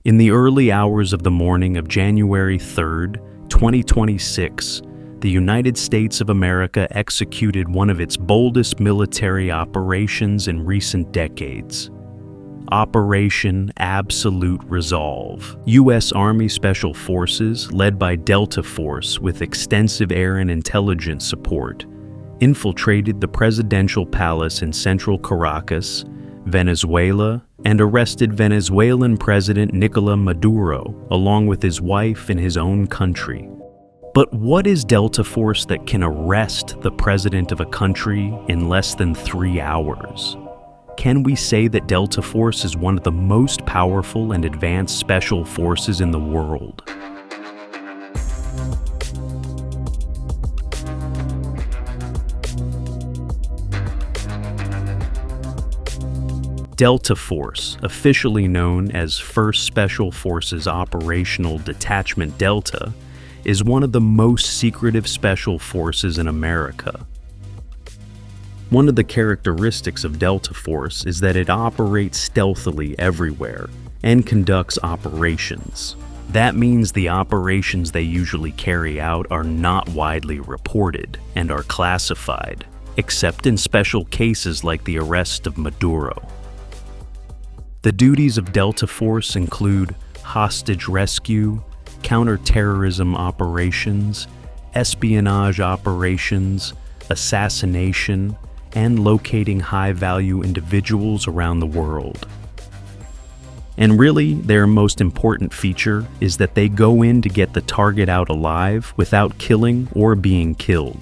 In the early hours of the morning of January 3rd, 2026, the United States of America executed one of its boldest military operations in recent decades. Operation Absolute Resolve. U.S. Army Special Forces, led by Delta Force with extensive air and intelligence support, infiltrated the presidential palace in central Caracas, Venezuela, and arrested Venezuelan President Nicolás Maduro, along with his wife in his own country. But what is Delta Force that can arrest the president of a country in less than 3 hours? Can we say that Delta Force is one of the most powerful and advanced special forces in the world? Delta Force, officially known as 1st Special Forces Operational Detachment Delta, is one of the most secretive special forces in America. One of the characteristics of Delta Force is that it operates stealthily everywhere and conducts operations. That means the operations they usually carry out are not widely reported and are classified, except in special cases like the arrest of Maduro. The duties of Delta Force include hostage rescue, counterterrorism operations, espionage operations, assassination, and locating high-value individuals around the world. And really, their most important feature is that they go in to get the target out alive without killing or being killed.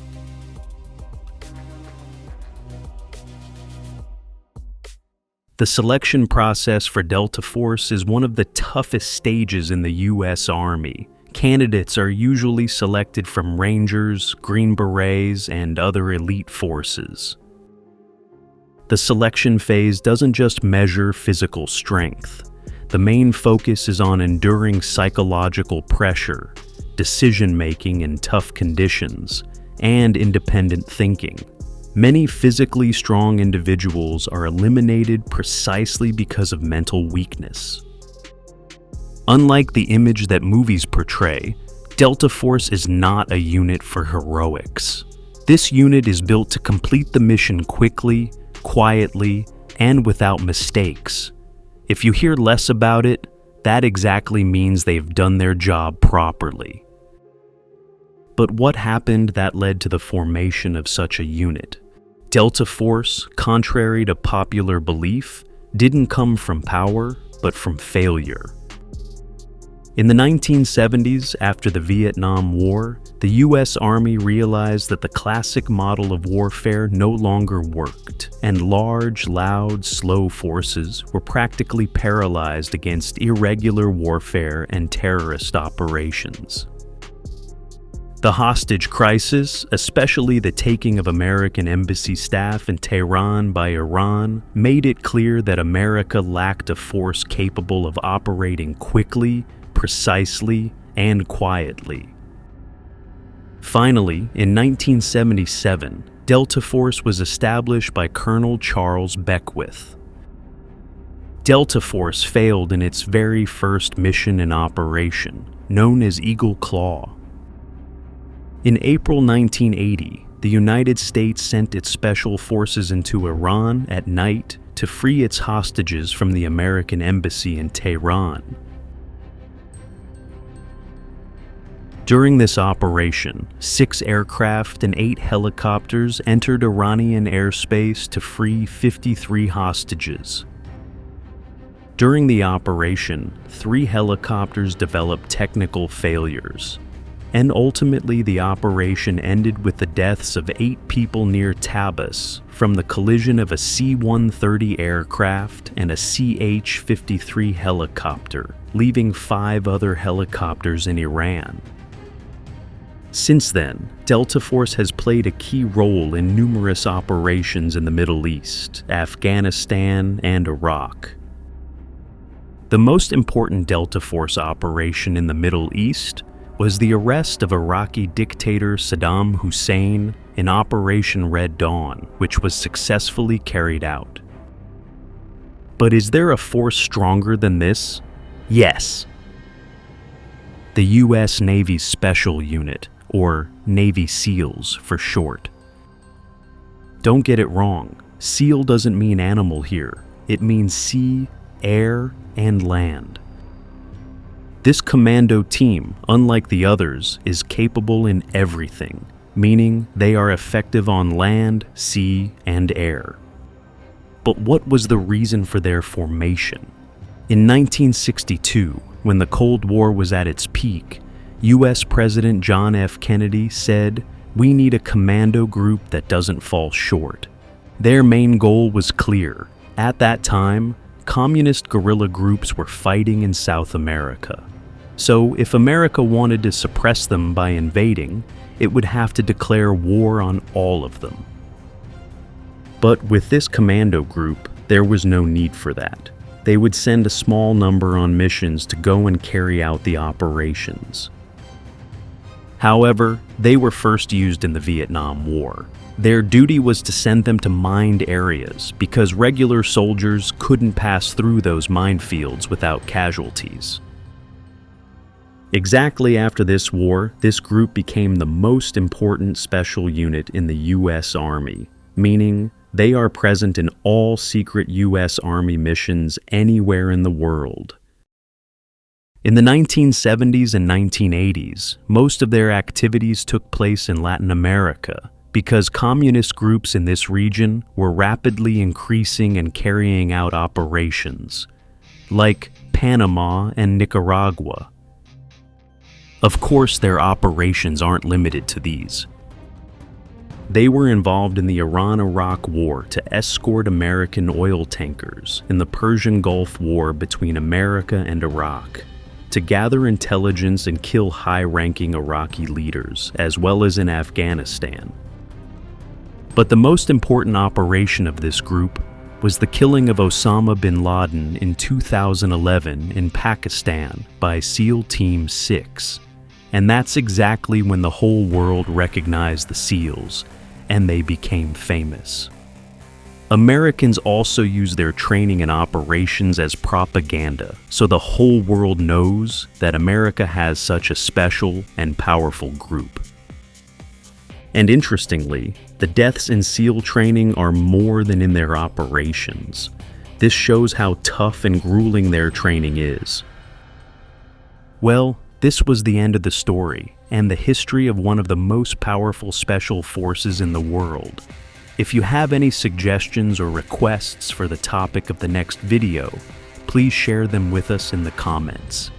The selection process for Delta Force is one of the toughest stages in the U.S. Army. Candidates are usually selected from Rangers, Green Berets, and other elite forces. The selection phase doesn't just measure physical strength. The main focus is on enduring psychological pressure, decision-making in tough conditions, and independent thinking. Many physically strong individuals are eliminated precisely because of mental weakness. Unlike the image that movies portray, Delta Force is not a unit for heroics. This unit is built to complete the mission quickly, quietly, and without mistakes. If you hear less about it, that exactly means they've done their job properly. But what happened that led to the formation of such a unit? Delta Force, contrary to popular belief, didn't come from power, but from failure. In the 1970s, after the Vietnam War, the U.S. Army realized that the classic model of warfare no longer worked, and large, loud, slow forces were practically paralyzed against irregular warfare and terrorist operations. The hostage crisis, especially the taking of American embassy staff in Tehran by Iran, made it clear that America lacked a force capable of operating quickly, precisely, and quietly. Finally, in 1977, Delta Force was established by Colonel Charles Beckwith. Delta Force failed in its very first mission and operation, known as Eagle Claw. In April 1980, the United States sent its special forces into Iran at night to free its hostages from the American embassy in Tehran. During this operation, 6 aircraft and 8 helicopters entered Iranian airspace to free 53 hostages. During the operation, 3 helicopters developed technical failures, and ultimately the operation ended with the deaths of 8 people near Tabriz from the collision of a C-130 aircraft and a CH-53 helicopter, leaving 5 other helicopters in Iran. Since then, Delta Force has played a key role in numerous operations in the Middle East, Afghanistan, and Iraq. The most important Delta Force operation in the Middle East was the arrest of Iraqi dictator Saddam Hussein in Operation Red Dawn, which was successfully carried out. But is there a force stronger than this? Yes, the U.S. Navy Special Unit, or Navy SEALs for short. Don't get it wrong, SEAL doesn't mean animal here. It means sea, air, and land. This commando team, unlike the others, is capable in everything, meaning they are effective on land, sea, and air. But what was the reason for their formation? In 1962, when the Cold War was at its peak, U.S. President John F. Kennedy said, "We need a commando group that doesn't fall short." Their main goal was clear. At that time, communist guerrilla groups were fighting in South America. So if America wanted to suppress them by invading, it would have to declare war on all of them. But with this commando group, there was no need for that. They would send a small number on missions to go and carry out the operations. However, they were first used in the Vietnam War. Their duty was to send them to mined areas because regular soldiers couldn't pass through those minefields without casualties. Exactly after this war, this group became the most important special unit in the U.S. Army, meaning they are present in all secret U.S. Army missions anywhere in the world. In the 1970s and 1980s, most of their activities took place in Latin America because communist groups in this region were rapidly increasing and carrying out operations, like Panama and Nicaragua. Of course, their operations aren't limited to these. They were involved in the Iran-Iraq War to escort American oil tankers in the Persian Gulf War between America and Iraq, to gather intelligence and kill high-ranking Iraqi leaders, as well as in Afghanistan. But the most important operation of this group was the killing of Osama bin Laden in 2011 in Pakistan by SEAL Team 6. And that's exactly when the whole world recognized the SEALs, and they became famous. Americans also use their training and operations as propaganda, so the whole world knows that America has such a special and powerful group. And interestingly, the deaths in SEAL training are more than in their operations. This shows how tough and grueling their training is. Well, this was the end of the story and the history of one of the most powerful special forces in the world. If you have any suggestions or requests for the topic of the next video, please share them with us in the comments.